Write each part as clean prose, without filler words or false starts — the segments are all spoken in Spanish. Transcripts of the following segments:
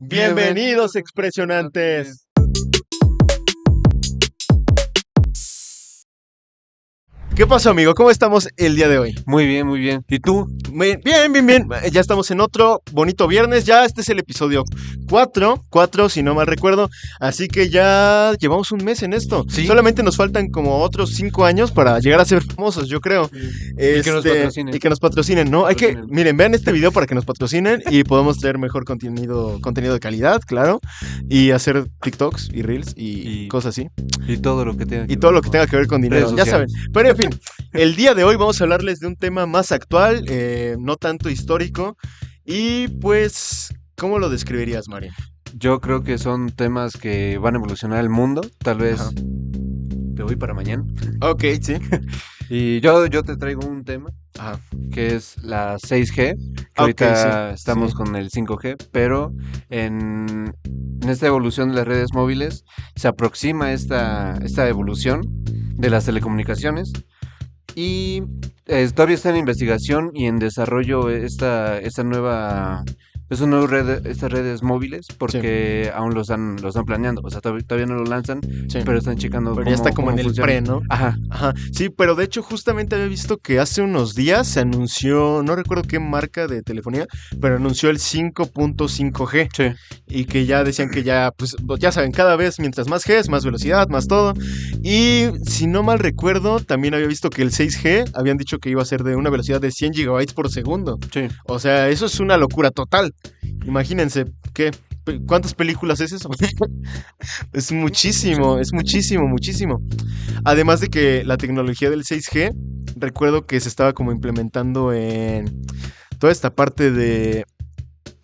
Bienvenidos, expresionantes. ¿Qué pasó, amigo? ¿Cómo estamos el día de hoy? Muy bien, muy bien. ¿Y tú? Bien. Ya estamos en otro bonito viernes. Ya este es el episodio 4, si no mal recuerdo. Así que ya llevamos un mes en esto. Sí. Solamente nos faltan como otros 5 años para llegar a ser famosos, yo creo. Y que nos patrocinen. Y que nos patrocinen, ¿no? Hay que, Patrocinen. miren, vean este video para que nos patrocinen y podamos traer mejor contenido de calidad, claro. Y hacer TikToks y Reels y cosas así. Y todo lo que tenga Y todo lo que tenga que ver con dinero, redes ya saben. sociales. Pero en fin, el día de hoy vamos a hablarles de un tema más actual, no tanto histórico. Y pues, ¿cómo lo describirías, Mario? Yo creo que son temas que van a evolucionar el mundo. Tal vez Ajá. te voy para mañana. Ok, sí. Y yo te traigo un tema Ajá. que es la 6G. Que Ok, ahorita sí, estamos sí. con el 5G, pero en esta evolución de las redes móviles se aproxima esta evolución de las telecomunicaciones. Y todavía está en investigación y en desarrollo estas redes móviles, porque aún lo están planeando. O sea, todavía no lo lanzan, Sí. pero están checando Pero ya está como cómo en el funciona. pre, ¿no? Ajá. Ajá. Sí, pero de hecho justamente había visto que hace unos días se anunció, no recuerdo qué marca de telefonía, pero anunció el 5.5G. Sí. Y que ya decían que ya, pues ya saben, cada vez mientras más G, más velocidad, más todo. Y si no mal recuerdo, también había visto que el 6G habían dicho que iba a ser de una velocidad de 100 gigabytes por segundo. Sí. O sea, eso es una locura total. Imagínense, ¿cuántas películas es eso? Es muchísimo. Además de que la tecnología del 6G, recuerdo que se estaba como implementando en toda esta parte de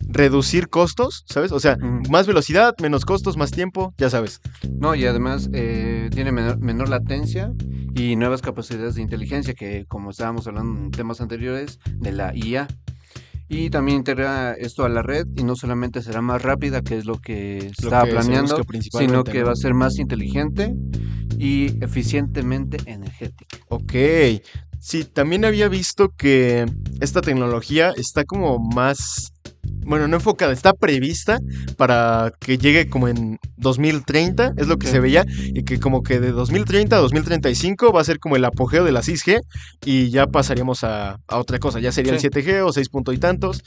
reducir costos, ¿sabes? O sea, más velocidad, menos costos, más tiempo, ya sabes. No, y además tiene menor latencia y nuevas capacidades de inteligencia, que como estábamos hablando en temas anteriores, de la IA. Y también integra esto a la red, y no solamente será más rápida, que es lo que se estaba planeando, sino que va a ser más inteligente y eficientemente energética. Ok. Sí, también había visto que esta tecnología está como más, bueno, no enfocada, está prevista para que llegue como en 2030, es lo que Sí. se veía, y que como que de 2030 a 2035 va a ser como el apogeo de la 6G y ya pasaríamos a otra cosa, ya sería el Sí. 7G o 6 punto y tantos.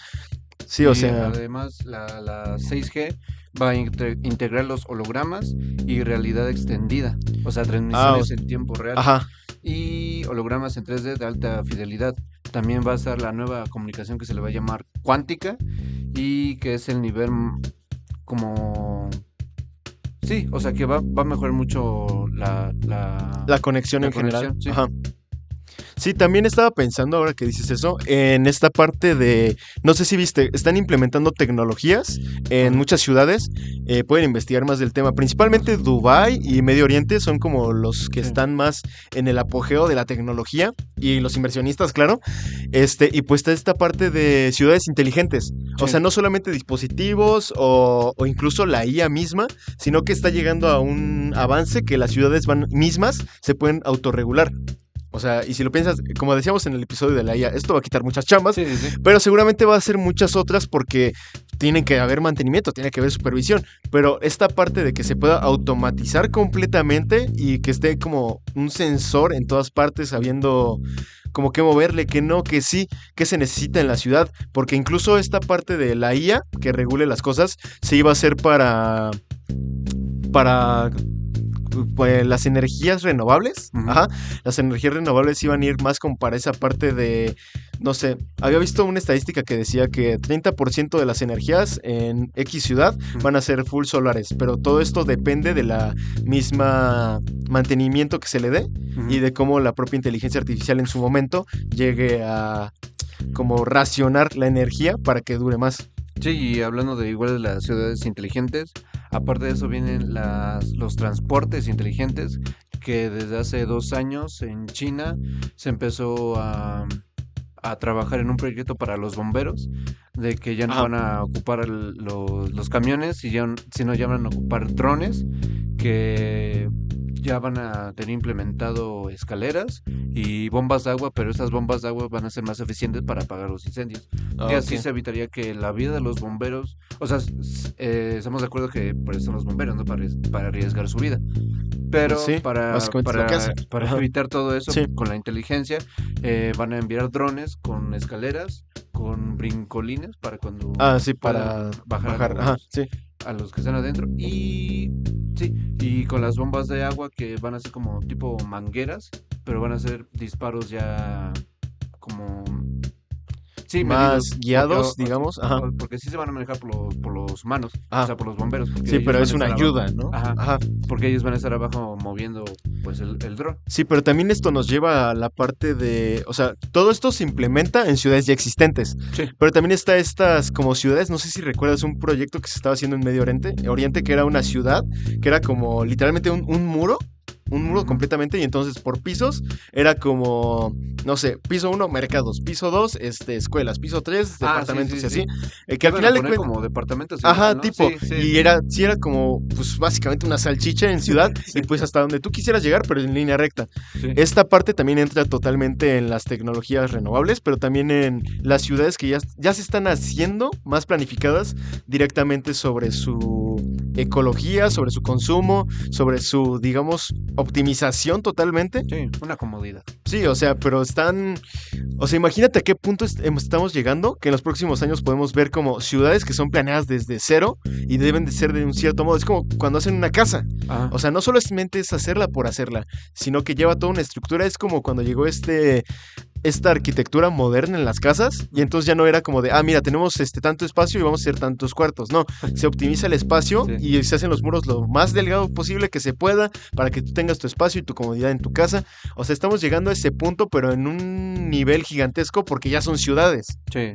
Sí, Y o sea, además la 6G va a integrar los hologramas y realidad extendida, o sea, transmisiones en tiempo real. ajá. Y hologramas en 3D de alta fidelidad. También va a estar la nueva comunicación que se le va a llamar cuántica, y que es el nivel como... Sí, o sea que va a mejorar mucho la Conexión en general. conexión, sí. Ajá. Sí, también estaba pensando, ahora que dices eso, en esta parte de, no sé si viste, están implementando tecnologías en muchas ciudades, pueden investigar más del tema, principalmente Dubái y Medio Oriente son como los que están más en el apogeo de la tecnología, y los inversionistas, claro, y pues está esta parte de ciudades inteligentes, o sea, no solamente dispositivos o incluso la IA misma, sino que está llegando a un avance que las ciudades mismas se pueden autorregular. O sea, y si lo piensas, como decíamos en el episodio de la IA, esto va a quitar muchas chambas, Sí. pero seguramente va a ser muchas otras porque tienen que haber mantenimiento, tiene que haber supervisión. Pero esta parte de que se pueda automatizar completamente y que esté como un sensor en todas partes sabiendo como qué moverle, qué no, que sí, qué se necesita en la ciudad. Porque incluso esta parte de la IA que regule las cosas se iba a hacer para pues, las energías renovables. Ajá. Las energías renovables iban a ir más como para esa parte de, no sé, había visto una estadística que decía que 30% de las energías en X ciudad van a ser full solares, pero todo esto depende de la misma mantenimiento que se le dé y de cómo la propia inteligencia artificial en su momento llegue a como racionar la energía para que dure más. Sí, y hablando de igual de las ciudades inteligentes, aparte de eso vienen los transportes inteligentes, que desde hace 2 años en China se empezó a trabajar en un proyecto para los bomberos, de que ya no van a ocupar los camiones, sino ya van a ocupar drones, que ya van a tener implementado escaleras y bombas de agua, pero estas bombas de agua van a ser más eficientes para apagar los incendios. Y así se evitaría que la vida de los bomberos, o sea, estamos de acuerdo que por eso son los bomberos, ¿no? Para arriesgar su vida. Pero Sí, básicamente es lo que hacen. para Ajá. evitar todo eso, Sí. con la inteligencia, van a enviar drones con escaleras, con brincolines, para cuando Sí, puedan para bajar bajar. Ajá, sí. a los que están adentro. Y sí, y con las bombas de agua que van a ser como tipo mangueras, pero van a ser disparos ya como... Sí, medidos, Más guiados, digamos. Ajá. porque sí se van a manejar por los humanos, o Ajá. sea, por los bomberos, porque Sí, ellos pero van es a una estar abajo. ayuda, ¿no? Ajá, Ajá. porque ellos van a estar abajo moviendo pues el dron. Sí, pero también esto nos lleva a la parte de, o sea, todo esto se implementa en ciudades ya existentes, Sí. pero también está estas como ciudades, no sé si recuerdas un proyecto que se estaba haciendo en Medio Oriente, que era una ciudad, que era como literalmente un muro. Un muro Ujú. completamente, y entonces por pisos era como, no sé, piso 1, mercados, piso 2, escuelas, piso 3, departamentos Sí, y sí. así, que al Iban a final de poner cuentas, como departamentos ajá, igual, ¿no? tipo, Sí, sí, y sí era como, pues básicamente una salchicha en ciudad, sí, y pues hasta donde tú quisieras llegar, pero en línea recta. sí. Esta parte también entra totalmente en las tecnologías renovables, pero también en las ciudades que ya se están haciendo más planificadas directamente sobre su ecología, sobre su consumo, sobre su, digamos, optimización totalmente. Sí, una comodidad. Sí, o sea, pero o sea, imagínate a qué punto estamos llegando, que en los próximos años podemos ver como ciudades que son planeadas desde cero y deben de ser de un cierto modo. Es como cuando hacen una casa. Ajá. O sea, no solamente es hacerla por hacerla, sino que lleva toda una estructura. Es como cuando llegó esta arquitectura moderna en las casas, y entonces ya no era como de, mira, tenemos tanto espacio y vamos a hacer tantos cuartos. No, se optimiza el espacio Sí. y se hacen los muros lo más delgado posible que se pueda para que tú tengas tu espacio y tu comodidad en tu casa. O sea, estamos llegando a ese punto, pero en un nivel gigantesco porque ya son ciudades. Sí.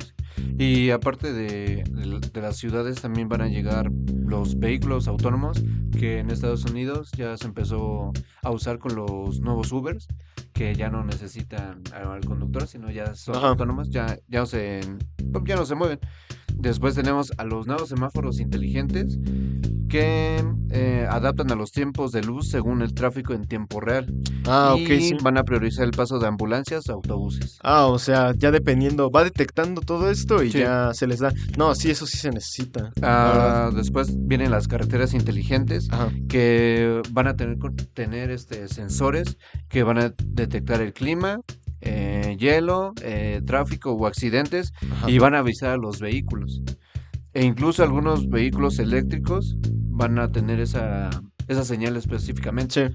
Y aparte de las ciudades también van a llegar los vehículos autónomos, que en Estados Unidos ya se empezó a usar con los nuevos Ubers, que ya no necesitan al conductor, sino ya son Ajá. autónomos, ya no se mueven. Después tenemos a los nuevos semáforos inteligentes que adaptan a los tiempos de luz según el tráfico en tiempo real. Ok, Y sí. van a priorizar el paso de ambulancias a autobuses. O sea, ya dependiendo, va detectando todo esto y Sí. ya se les da. No, sí, eso sí se necesita, la verdad. Después vienen las carreteras inteligentes Ajá. que van a tener sensores que van a detectar el clima, hielo, tráfico o accidentes, Ajá. y van a avisar a los vehículos. E incluso algunos vehículos eléctricos van a tener esa señal específicamente. Sí.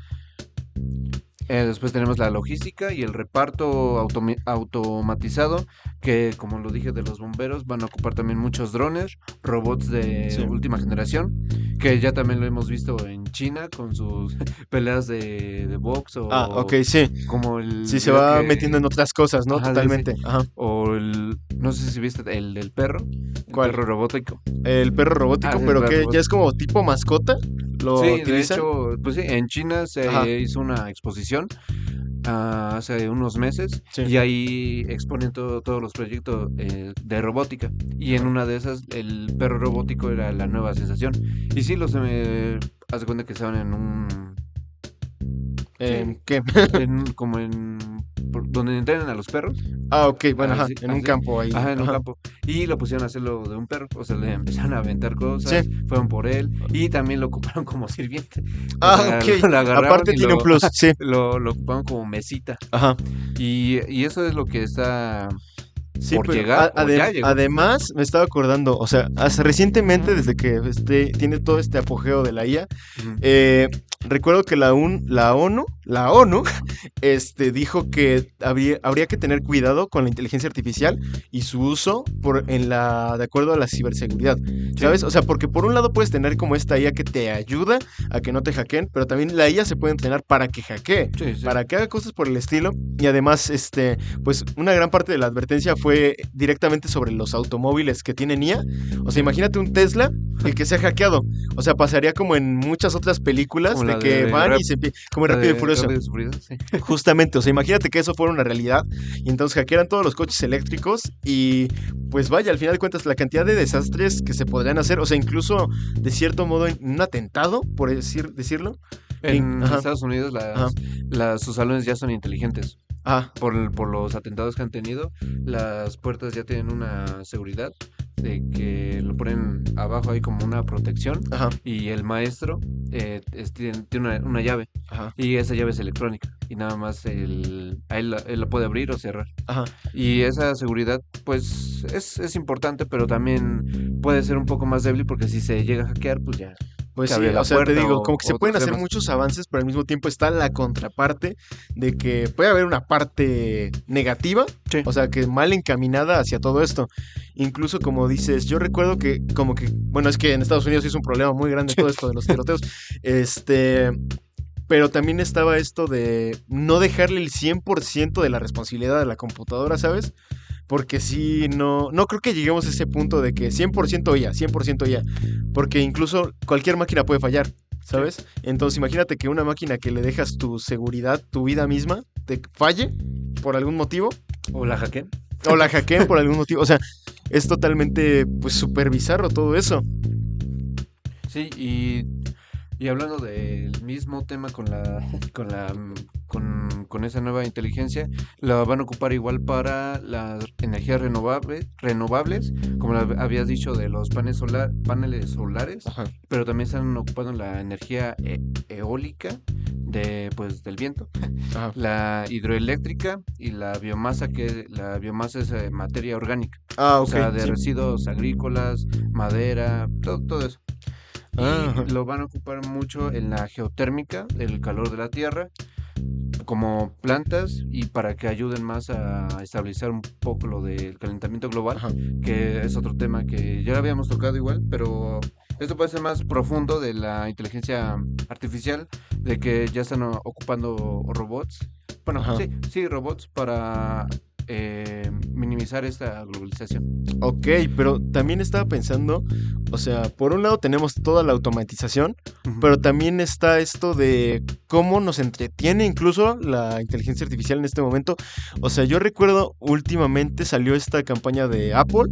Después tenemos la logística y el reparto automatizado, que como lo dije de los bomberos, van a ocupar también muchos drones, robots de Sí. última generación, que ya también lo hemos visto en China con sus peleas de box, o Ok, sí. como el Sí, se video va que... metiendo en otras cosas, ¿no? Ajá, sí, Totalmente. sí. Ajá. O no sé si viste el del perro, el ¿Cuál? perro robótico. El perro robótico, Sí, el pero perro que ya robótico. es como tipo mascota. ¿Lo Sí, de utilizan? hecho, pues sí, en China se Ajá. hizo una exposición hace unos meses, Sí. y ahí exponen todos los proyectos de robótica, y en una de esas el perro robótico era la nueva sensación. Y sí, haz de cuenta que estaban en un... Sí, ¿Qué? como donde entrenan a los perros. Ok, bueno, ajá. Así, En un así. campo ahí. Ajá, en un Ajá. campo. Y lo pusieron a hacerlo de un perro. O sea, le empezaron a aventar cosas. Sí. Fueron por él. Y también lo ocuparon como sirviente. O sea, Ok. lo agarraron Aparte y tiene un plus, sí. lo ocuparon como mesita. Ajá. Y eso es lo que está Sí, por pero llegar, o ya llegó. además me estaba acordando, o sea, hace recientemente, Ujú. desde que tiene todo este apogeo de la IA, Ujú. recuerdo que la ONU dijo que habría que tener cuidado con la inteligencia artificial y su uso de acuerdo a la ciberseguridad, ¿sabes? O sea, porque por un lado puedes tener como esta IA que te ayuda a que no te hackeen, pero también la IA se puede entrenar para que hackee, Sí, sí. para que haga cosas por el estilo, y además, pues una gran parte de la advertencia fue directamente sobre los automóviles que tienen IA. O sea, imagínate un Tesla y que sea hackeado. O sea, pasaría como en muchas otras películas Como de la que de van y como en Rápido y Furioso. Rápido y Furioso, sí. Justamente, o sea, imagínate que eso fuera una realidad y entonces hackearan todos los coches eléctricos y pues vaya, al final de cuentas la cantidad de desastres que se podrían hacer, o sea, incluso de cierto modo en un atentado, por decirlo. En Ajá. Estados Unidos Ajá. sus salones ya son inteligentes. Ajá, por los atentados que han tenido, las puertas ya tienen una seguridad de que lo ponen abajo ahí como una protección ajá, y el maestro tiene una llave ajá, y esa llave es electrónica y nada más él la puede abrir o cerrar. ajá. Y esa seguridad pues es importante, pero también puede ser un poco más débil porque si se llega a hackear pues ya Pues se sí, abre o la sea, te puerta digo, como o que se pueden otros hacer temas. muchos avances, pero al mismo tiempo está la contraparte de que puede haber una parte negativa, Sí. o sea, que mal encaminada hacia todo esto. Incluso como dices, yo recuerdo que como que, bueno, es que en Estados Unidos es un problema muy grande todo esto de los tiroteos, este, pero también estaba esto de no dejarle el 100% de la responsabilidad a la computadora, ¿sabes? Porque sí, no creo que lleguemos a ese punto de que 100% ya, 100% ya. Porque incluso cualquier máquina puede fallar, Sí. ¿sabes? Entonces imagínate que una máquina que le dejas tu seguridad, tu vida misma, te falle por algún motivo, O la hackeen. o la hackeen por algún motivo. O sea, es totalmente, pues, súper bizarro todo eso. Sí, y hablando del mismo tema con con con esa nueva inteligencia, la van a ocupar igual para las energías renovables, como habías dicho de los paneles solares, Ajá. pero también están ocupando la energía eólica pues del viento, Ajá. la hidroeléctrica y la biomasa es materia orgánica, Ah, o ok, sea, de sí. residuos agrícolas, madera, todo eso. Ah, Y ajá. lo van a ocupar mucho en la geotérmica, el calor de la tierra, como plantas y para que ayuden más a estabilizar un poco lo del calentamiento global, Ajá. que es otro tema que ya habíamos tocado igual, pero esto puede ser más profundo de la inteligencia artificial, de que ya están ocupando robots, bueno, Ajá. sí, robots para minimizar esta globalización. Ok, pero también estaba pensando, o sea, por un lado tenemos toda la automatización, Ujú. pero también está esto de cómo nos entretiene incluso la inteligencia artificial en este momento. O sea, yo recuerdo últimamente salió esta campaña de Apple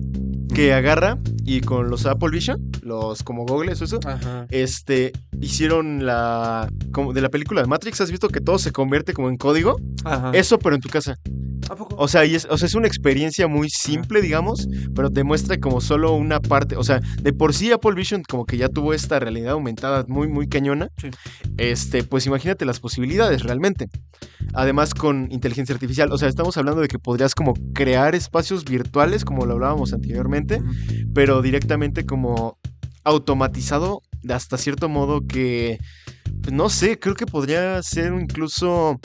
que Ujú. agarra y con los Apple Vision, los como Googles o eso, Ajá, hicieron como de la película de Matrix, ¿has visto que todo se convierte como en código? ajá. Eso, pero en tu casa. ¿A poco? O sea, o sea, es una experiencia muy Ajá. simple, digamos, pero te muestra como solo una parte. O sea, de por sí Apple Vision como que ya tuvo esta realidad aumentada muy, muy cañona. Sí. Pues imagínate las posibilidades realmente. Además con inteligencia artificial. O sea, estamos hablando de que podrías como crear espacios virtuales, como lo hablábamos anteriormente, Ujú. pero directamente como automatizado de hasta cierto modo que, pues, no sé, creo que podría ser incluso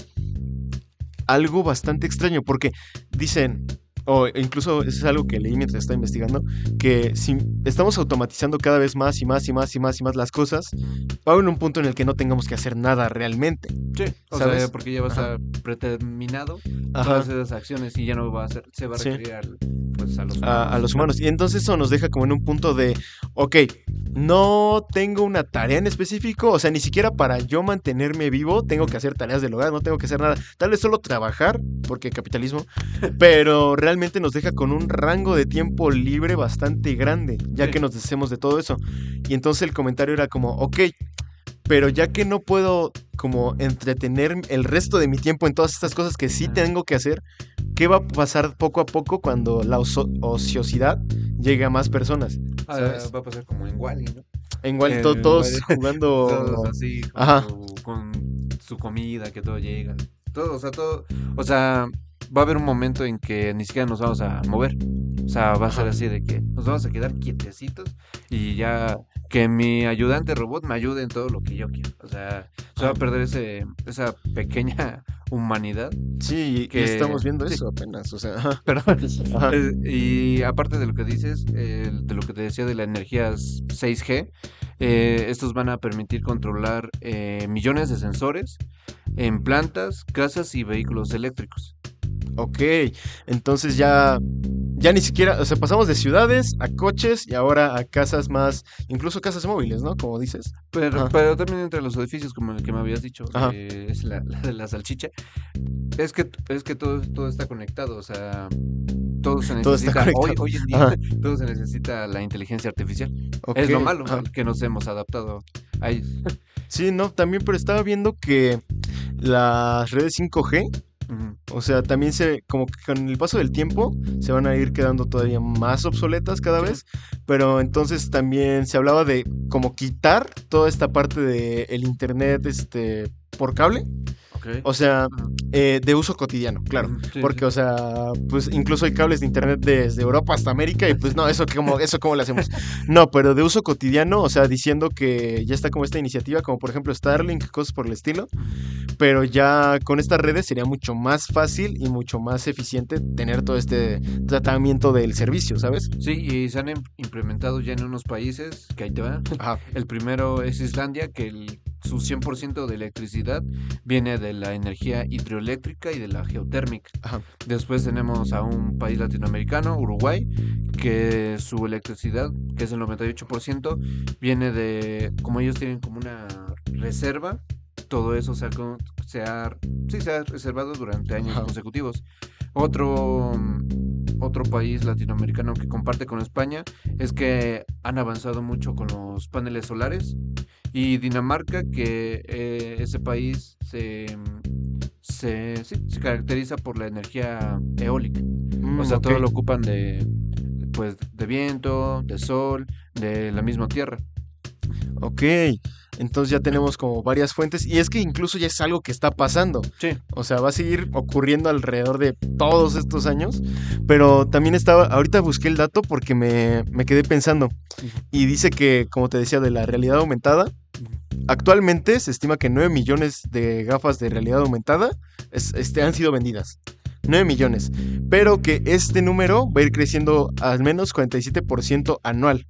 algo bastante extraño, porque dicen, o incluso eso es algo que leí mientras estaba investigando, que si estamos automatizando cada vez más y más y más y más y más las cosas, va a haber un punto en el que no tengamos que hacer nada realmente, Sí, o sea, ¿sabes? porque ya va a Ajá, estar predeterminado todas ajá, esas acciones y ya no va a ser, se va a sí. requerir pues a los A humanos. los humanos. Y entonces eso nos deja como en un punto de, ok, no tengo una tarea en específico, o sea, ni siquiera para yo mantenerme vivo tengo que hacer tareas del hogar, no tengo que hacer nada, tal vez solo trabajar, porque capitalismo, pero realmente nos deja con un rango de tiempo libre bastante grande, ya Sí, que nos deshacemos de todo eso. Y entonces el comentario era como, ok, pero ya que no puedo como entretener el resto de mi tiempo en todas estas cosas que sí ajá. tengo que hacer, ¿qué va a pasar poco a poco cuando la ociosidad llegue a más personas? ¿Sabes? Va a pasar como en Wall-E, ¿no? En igual todos Wall-E, todos jugando. así Ajá, con su comida, que todo llega. O sea, va a haber un momento en que ni siquiera nos vamos a mover. O sea, va a ser ajá. así de que nos vamos a quedar quietecitos y ya que mi ayudante robot me ayude en todo lo que yo quiero. O sea, se va a Ajá. perder esa pequeña humanidad Sí, y que, estamos viendo sí, eso apenas, o sea, ajá, pero ajá, y aparte de lo que dices, de lo que te decía de la energía 6G, estos van a permitir controlar millones de sensores en plantas, casas y vehículos eléctricos. ok. Entonces ya ni siquiera, o sea, pasamos de ciudades a coches y ahora a casas más, incluso casas móviles, ¿no? Como dices. Ajá, Pero también entre los edificios, como el que me habías dicho, ajá. es la de la salchicha, es que todo está conectado, o sea, todo se Todo está necesita, conectado. hoy en día, Ajá, todo se necesita la inteligencia artificial. ok, Es lo malo, ajá. que nos hemos adaptado a ellos. Sí, no, también, pero estaba viendo que las redes 5G Ujú. O sea, también como que con el paso del tiempo se van a ir quedando todavía más obsoletas cada Sí. vez, pero entonces también se hablaba de como quitar toda esta parte de el internet, por cable. Ok. O sea, Ajá. de uso cotidiano, claro. Ujú, sí, Porque, sí. o sea, pues incluso hay cables de internet desde Europa hasta América y pues no, eso cómo lo hacemos. No, pero de uso cotidiano, o sea, diciendo que ya está como esta iniciativa, como por ejemplo Starlink, cosas por el estilo, Ujú. pero ya con estas redes sería mucho más fácil y mucho más eficiente tener todo este tratamiento del servicio, ¿sabes? Sí, y se han implementado ya en unos países, que ahí te va. Ajá, El primero es Islandia, que su 100% de electricidad viene de la energía hidroeléctrica y de la geotérmica. ajá. Después tenemos a un país latinoamericano, Uruguay, que su electricidad, que es el 98%, viene de, como ellos tienen como una reserva, todo eso sí, se ha reservado durante años Ajá. consecutivos. Otro país latinoamericano que comparte con España es que han avanzado mucho con los paneles solares, y Dinamarca, que ese país se caracteriza por la energía eólica. O sea, Ok. todo lo ocupan pues, de viento, de sol, de la misma tierra. Ok, entonces ya tenemos como varias fuentes y es que incluso ya es algo que está pasando. Sí. O sea, va a seguir ocurriendo alrededor de todos estos años, pero también ahorita busqué el dato porque me quedé pensando Ujú, y dice que, como te decía, de la realidad aumentada, ujú. actualmente se estima que 9 millones de gafas de realidad aumentada han sido vendidas. 9 millones, pero que este número va a ir creciendo al menos 47% anual.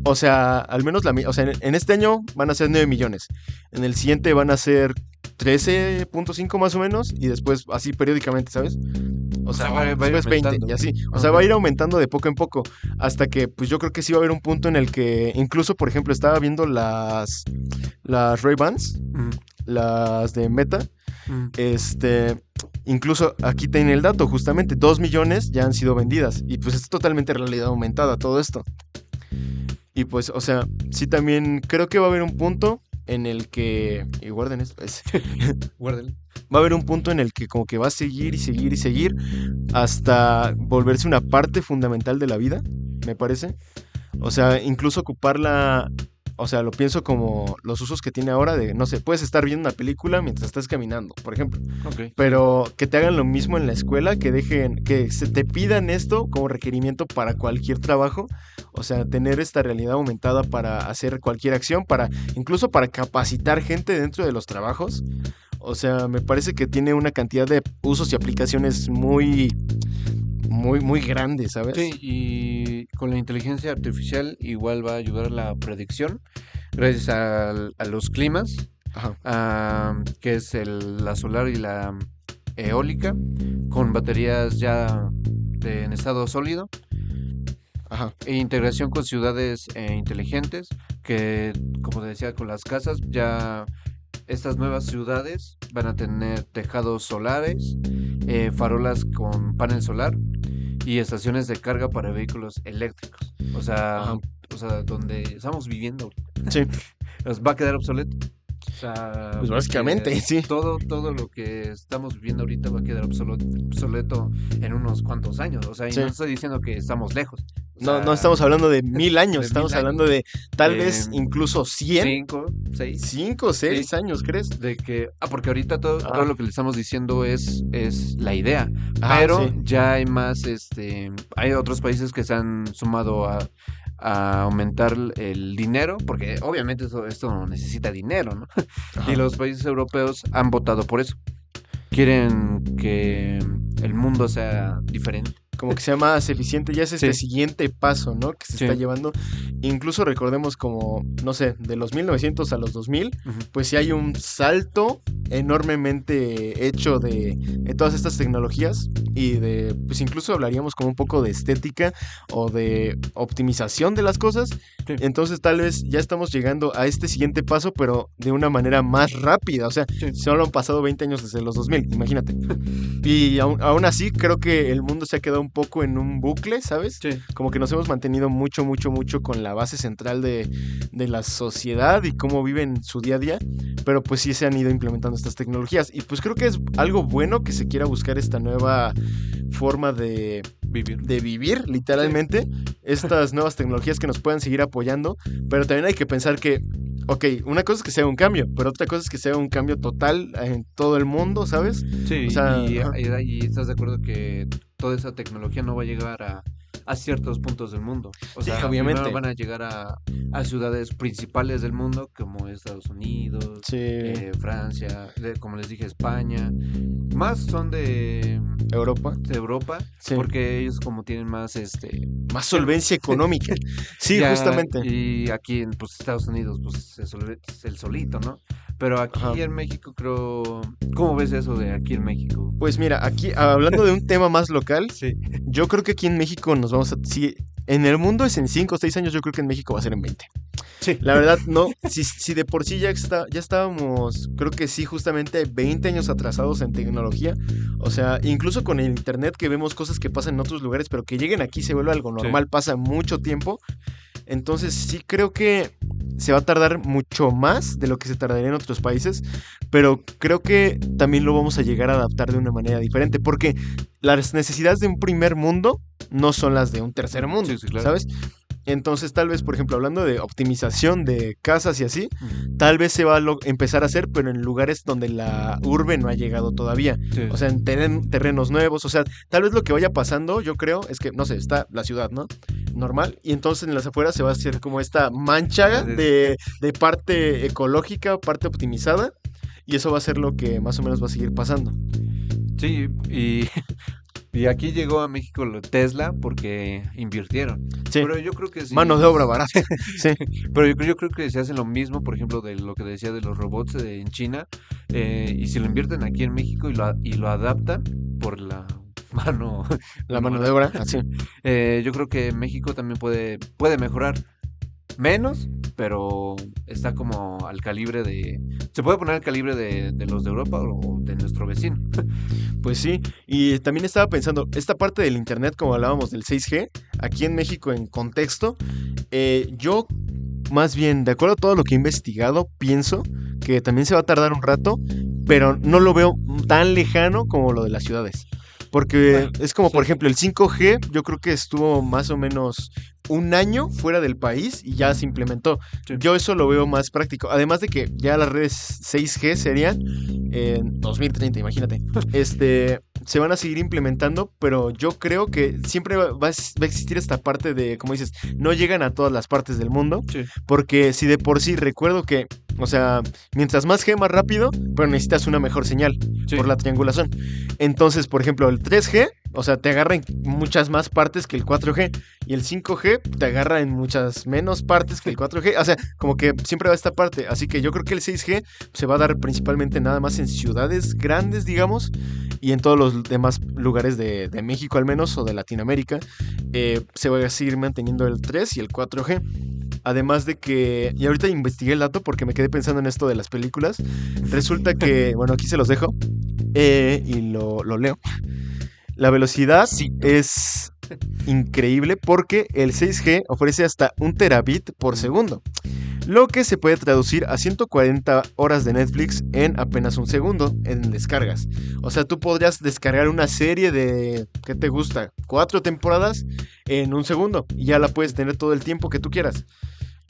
O sea, al menos o sea, en este año van a ser 9 millones. En el siguiente van a ser 13.5 más o menos. Y después así periódicamente, ¿sabes? O O sea, sea, va a ir después 20 aumentando. y así. O sea, Ok. va a ir aumentando de poco en poco. Hasta que, pues yo creo que sí va a haber un punto en el que, incluso, por ejemplo, estaba viendo las Ray-Bans, Ujú, las de Meta. ujú. Este, incluso aquí tiene el dato, justamente, 2 millones ya han sido vendidas. Y pues es totalmente realidad aumentada todo esto. Y pues, o sea, sí también creo que va a haber un punto en el que, y guarden esto, Guárdalo. va a haber un punto en el que como que va a seguir y seguir y seguir hasta volverse una parte fundamental de la vida, me parece. O sea, incluso ocuparla, o sea, lo pienso como los usos que tiene ahora de, no sé, puedes estar viendo una película mientras estás caminando, por ejemplo. Ok, sí. Pero que te hagan lo mismo en la escuela, que se te pidan esto como requerimiento para cualquier trabajo. O sea, tener esta realidad aumentada para hacer cualquier acción, incluso para capacitar gente dentro de los trabajos. O sea, me parece que tiene una cantidad de usos y aplicaciones muy, muy, muy grandes, Sí, ¿sabes? y con la inteligencia artificial igual va a ayudar a la predicción gracias a los climas, Ajá, que es la solar y la eólica, con baterías ya en estado sólido, ajá, e integración con ciudades inteligentes, que como te decía, con las casas, ya estas nuevas ciudades van a tener tejados solares, farolas con panel solar y estaciones de carga para vehículos eléctricos. ajá. O sea, donde estamos viviendo Sí, nos va a quedar obsoleto. O sea, pues porque básicamente, sí. todo lo que estamos viviendo ahorita va a quedar obsoleto en unos cuantos años. O sea, y Sí. no estoy diciendo que estamos lejos. O No, no sea, estamos hablando de 1000 años, de mil estamos años, hablando de tal de vez incluso 100, 5, 6. 5 o Sí, 6 años, ¿crees? de que, porque ahorita todo Ah, lo que le estamos diciendo es la idea, ah, pero sí. ya hay más, hay otros países que se han sumado a aumentar el dinero, porque obviamente esto necesita dinero, ¿no? Y Ajá. los países europeos han votado por eso. Quieren que el mundo sea diferente. Como que sea más eficiente, ya es este Sí, siguiente paso, ¿no? Que se está sí. llevando. Incluso recordemos como, no sé, de los 1900 a los 2000, Ujú. pues sí hay un salto enormemente hecho de todas estas tecnologías y pues incluso hablaríamos como un poco de estética o de optimización de las cosas. Sí, Entonces tal vez ya estamos llegando a este siguiente paso, pero de una manera más rápida. O sea, sí. solo han pasado 20 años desde los 2000, imagínate. Y aún así creo que el mundo se ha quedado un poco en un bucle, ¿sabes? Sí. Como que nos hemos mantenido mucho, mucho, mucho con la base central de la sociedad y cómo viven su día a día, pero pues sí se han ido implementando estas tecnologías y pues creo que es algo bueno que se quiera buscar esta nueva forma de vivir, literalmente, estas nuevas tecnologías que nos puedan seguir apoyando, pero también hay que pensar que, ok, una cosa es que se haga un cambio, pero otra cosa es que se haga un cambio total en todo el mundo, ¿sabes? Sí, O sea, y, ajá. y estás de acuerdo que toda esa tecnología no va a llegar a ciertos puntos del mundo. O Sí, sea, primero obviamente. van a llegar a ciudades principales del mundo, como Estados Unidos, Sí, Francia, como les dije, España. Más son Europa. de Europa, Sí. porque ellos como tienen más Más solvencia económica. Sí, ya, justamente. y aquí en pues, Estados Unidos, pues es el solito, ¿no? Pero Ajá. aquí en México creo, ¿cómo ves eso de aquí en México? Pues mira, aquí hablando de un tema más local, Sí. yo creo que aquí en México nos vamos a... Si en el mundo es en 5 o 6 años, yo creo que en México va a ser en 20. Sí. La verdad, no, si de por sí ya estábamos, creo que sí, justamente 20 años atrasados en tecnología. O sea, incluso con el internet que vemos cosas que pasan en otros lugares, pero que lleguen aquí se vuelve algo Sí. normal, pasa mucho tiempo. Entonces sí creo que se va a tardar mucho más de lo que se tardaría en otros países, pero creo que también lo vamos a llegar a adaptar de una manera diferente, porque las necesidades de un primer mundo no son las de un tercer mundo, Sí, sí, claro. ¿sabes? Entonces, tal vez, por ejemplo, hablando de optimización de casas y así, Ujú. tal vez se va a empezar a hacer, pero en lugares donde la urbe no ha llegado todavía. Sí, O sea, en terrenos nuevos. O sea, tal vez lo que vaya pasando, yo creo, es que, no sé, está la ciudad, ¿no? Normal. Y entonces en las afueras se va a hacer como esta mancha de parte ecológica, parte optimizada. Y eso va a ser lo que más o menos va a seguir pasando. sí, y, y aquí llegó a México Tesla porque invirtieron. Sí, Pero yo creo que mano sí, de obra barata. Sí, pero yo creo que se hace lo mismo, por ejemplo, de lo que decía de los robots en China, y si lo invierten aquí en México y lo adaptan por la mano la de mano de obra, obra, así. yo creo que México también puede mejorar. Menos, pero está como al calibre de... Se puede poner al calibre de los de Europa o de nuestro vecino. Pues sí, y también estaba pensando, esta parte del internet, como hablábamos del 6G, aquí en México en contexto, yo más bien, de acuerdo a todo lo que he investigado, pienso que también se va a tardar un rato, pero no lo veo tan lejano como lo de las ciudades. Porque Bueno, es como, por sí, ejemplo, el 5G, yo creo que estuvo más o menos un año fuera del país y ya se implementó. sí. Yo eso lo veo más práctico. Además de que ya las redes 6G serían en 2030, imagínate. Se van a seguir implementando, pero yo creo que siempre va a existir esta parte de, como dices, no llegan a todas las partes del mundo, Sí, porque si de por sí recuerdo que, o sea, mientras más G más rápido, pero necesitas una mejor señal sí, por la triangulación. Entonces, por ejemplo, el 3G, o sea, te agarra en muchas más partes que el 4G. Y el 5G te agarra en muchas menos partes que el 4G. O sea, como que siempre va esta parte. Así que yo creo que el 6G se va a dar principalmente nada más en ciudades grandes, digamos. Y en todos los demás lugares de México al menos, o de Latinoamérica. Se va a seguir manteniendo el 3 y el 4G. Además de que, y ahorita investigué el dato porque me quedé pensando en esto de las películas. Resulta que, bueno, aquí se los dejo. Y lo leo. La velocidad sí. es increíble porque el 6G ofrece hasta 1 terabit por segundo, lo que se puede traducir a 140 horas de Netflix en apenas un segundo en descargas. O sea, tú podrías descargar una serie de, ¿qué te gusta? 4 temporadas en un segundo y ya la puedes tener todo el tiempo que tú quieras.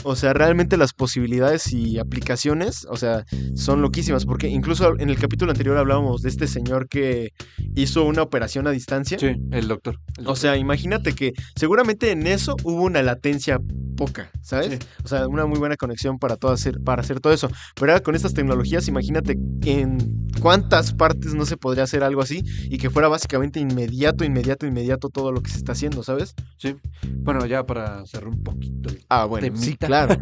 O sea, realmente las posibilidades y aplicaciones, o sea, son loquísimas, porque incluso en el capítulo anterior hablábamos de este señor que hizo una operación a distancia. Sí, el doctor. O sea, imagínate que seguramente en eso hubo una latencia poca, ¿sabes? Sí. O sea, una muy buena conexión para hacer todo eso. Pero ahora con estas tecnologías, imagínate en cuántas partes no se podría hacer algo así y que fuera básicamente inmediato todo lo que se está haciendo, ¿sabes? Sí. Bueno, ya para cerrar un poquito el Ah, bueno, sí, temita. claro.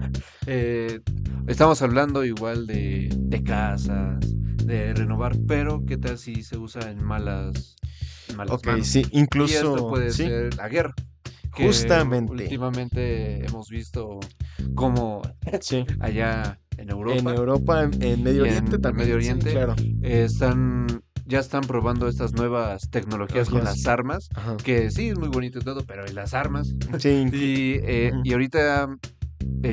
Estamos hablando igual de casas, de renovar, pero ¿qué tal si se usa en malas Ok, manos? sí, Y esto incluso, puede sí, ser la guerra, que justamente, últimamente hemos visto como sí. allá en En Europa Europa, en Medio y Oriente en también, Medio sí, Oriente claro. están ya están probando estas nuevas tecnologías con las armas, Ajá. que sí, es muy bonito y todo, pero ¿y las armas? Sí. Ujú. Y ahorita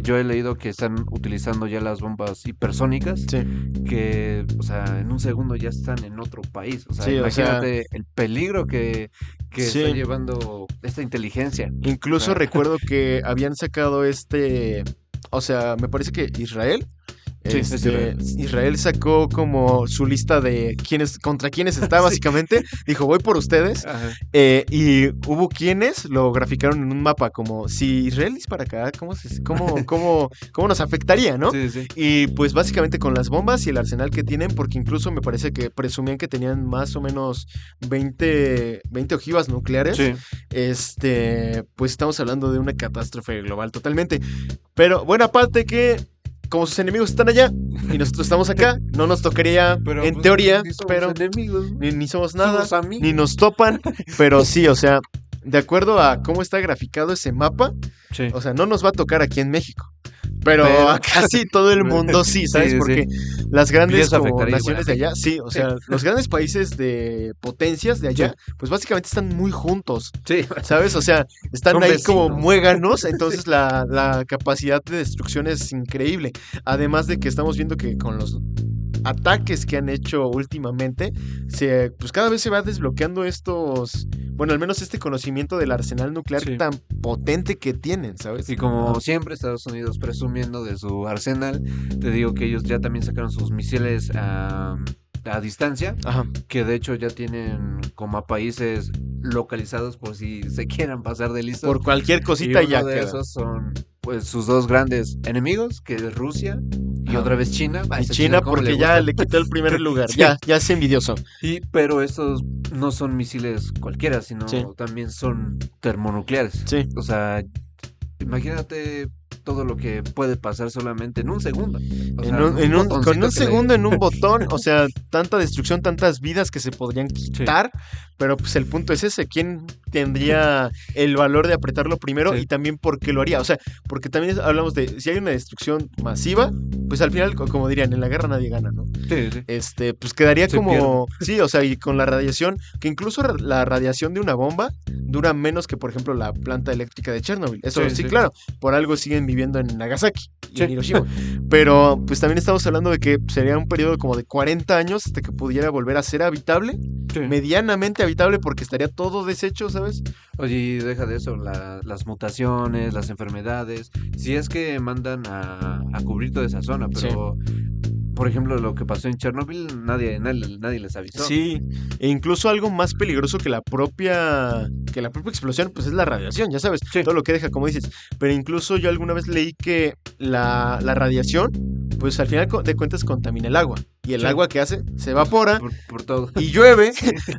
yo he leído que están utilizando ya las bombas hipersónicas, Sí. que, o sea, en un segundo ya están en otro país. O sea, Sí, o sea, imagínate el peligro que está sí. llevando esta inteligencia. O Incluso sea, recuerdo que habían sacado o sea, me parece que Israel. sí, es Israel. Israel sacó como su lista de contra quiénes está, Sí. básicamente. Dijo, voy por ustedes. Ajá. Y hubo quienes lo graficaron en un mapa, como si Israel dispara acá, ¿cómo nos afectaría, no? Sí, sí. Y pues básicamente con las bombas y el arsenal que tienen, porque incluso me parece que presumían que tenían más o menos 20 ojivas nucleares. Sí. Pues estamos hablando de una catástrofe global totalmente. Pero buena parte que, como sus enemigos están allá y nosotros estamos acá, no nos tocaría, Pero en pues, teoría, ni somos pero enemigos, ¿no? ni somos nada, Somos amigos. ni nos topan, pero sí, o sea, de acuerdo a cómo está graficado ese mapa, Sí. o sea, no nos va a tocar aquí en México. Pero Pero- a casi todo el mundo sí, ¿sabes? Sí, sí. Porque las grandes Y eso como afectaría naciones de igual a allá, sí, o sea, los grandes países de potencias de allá, pues básicamente están muy juntos, Sí. ¿sabes? O sea, están Son ahí como vecinos. muéganos, entonces la capacidad de destrucción es increíble. Además de que estamos viendo que con los ataques que han hecho últimamente, pues cada vez se va desbloqueando bueno, al menos este conocimiento del arsenal nuclear Sí. tan potente que tienen, ¿sabes? Y como Ajá. siempre Estados Unidos presumiendo de su arsenal, te digo que ellos ya también sacaron sus misiles a distancia, Ajá. que de hecho ya tienen como a países localizados por si se quieran pasar de listos. Por cualquier Y cosita uno ya de queda. esos son pues sus dos grandes enemigos, que es Rusia y Ajá. otra vez China. A Y esa China ¿cómo porque le ya gusta? le quitó el primer lugar, Sí. ya es envidioso. Pero estos no son misiles cualquiera, sino Sí. también son termonucleares. Sí. O sea, imagínate todo lo que puede pasar solamente en un segundo. O sea, Con botoncito un que le- segundo en un botón, o sea, tanta destrucción, tantas vidas que se podrían quitar, pero pues el punto es ese, ¿quién tendría el valor de apretarlo primero? Sí. Y también por qué lo haría, o sea, porque también hablamos de, si hay una destrucción masiva, pues al final, como dirían, en la guerra nadie gana, ¿no? Sí, sí. Pues quedaría Se como, sí, o sea, y con la radiación, que incluso la radiación de una bomba dura menos que, por ejemplo, la planta eléctrica de Chernobyl. Eso Sí, sí, sí. claro, por algo siguen viviendo en Nagasaki y Sí. en Hiroshima. Pero pues también estamos hablando de que sería un periodo como de 40 años hasta que pudiera volver a ser habitable, Sí. medianamente habitable, porque estaría todo deshecho, ¿sabes? Oye, y deja de eso, las mutaciones, las enfermedades, si es que mandan a cubrir toda esa zona, pero por ejemplo lo que pasó en Chernobyl, nadie les avisó. Sí, e incluso algo más peligroso que la propia explosión, pues es la radiación, ya sabes, Sí. todo lo que deja, como dices. Pero incluso yo alguna vez leí que la radiación, pues al final de cuentas contamina el agua. Y el Sí. agua que hace se evapora Por todo. y llueve.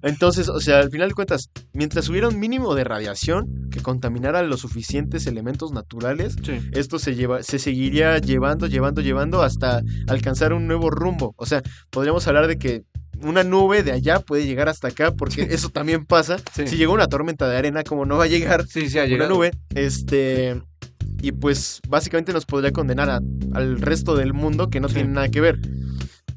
Entonces, o sea, al final de cuentas, mientras hubiera un mínimo de radiación que contaminara los suficientes elementos naturales, Sí. esto se seguiría llevando hasta alcanzar un nuevo rumbo. O sea, podríamos hablar de que una nube de allá puede llegar hasta acá, porque eso también pasa. Sí. Si llega una tormenta de arena, como no va a llegar Sí, ha una llegado. nube, y pues básicamente nos podría condenar al resto del mundo que no Sí. tiene nada que ver.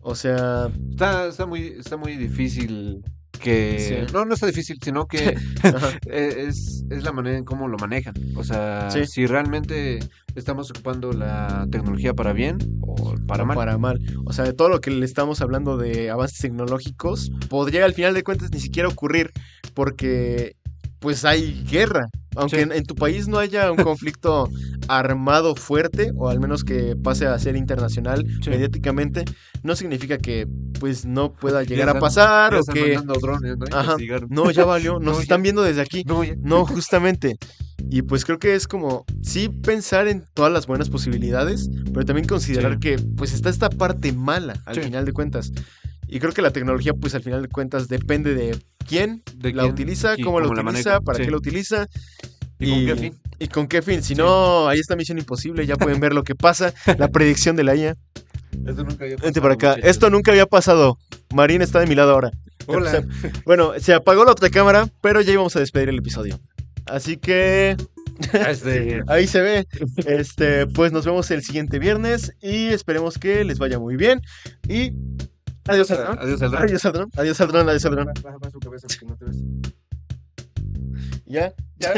O sea, Está muy difícil que... Sí. No está difícil, sino que ajá, es la manera en cómo lo manejan. O sea, Sí. si realmente estamos ocupando la tecnología para bien o para mal. para mal. O sea, de todo lo que le estamos hablando de avances tecnológicos, podría al final de cuentas ni siquiera ocurrir, porque pues hay guerra. Aunque Sí. en tu país no haya un conflicto armado fuerte, o al menos que pase a ser internacional Sí. mediáticamente, no significa que pues no pueda Ya llegar a están- pasar ya o están que... mandando drones, ¿no? Ajá, Investigar. no, ya valió, nos No, están ya. viendo desde aquí. No, ya. No, justamente. Y pues creo que es como, sí, pensar en todas las buenas posibilidades, pero también considerar Sí. que pues está esta parte mala al Sí. final de cuentas. Y creo que la tecnología pues al final de cuentas depende de quién ¿De la quién utiliza, y cómo la cómo la utiliza, maneja? para Sí. qué la utiliza. ¿Y con qué fin? Y con qué fin. Si Sí. no, ahí está Misión Imposible, ya pueden ver lo que pasa, la predicción de la IA. Esto nunca había Vente pasado, para acá. muchachos. Esto nunca había pasado. Marín está de mi lado ahora. Hola. Bueno, se apagó la otra cámara, pero ya íbamos a despedir el episodio. Así que ahí se ve. Pues nos vemos el siguiente viernes y esperemos que les vaya muy bien. Y Adiós al dron. Adiós al dron. Adiós al dron. Adiós al dron. Adiós al dron. Baja su cabeza porque no te ves. Ya. Ya.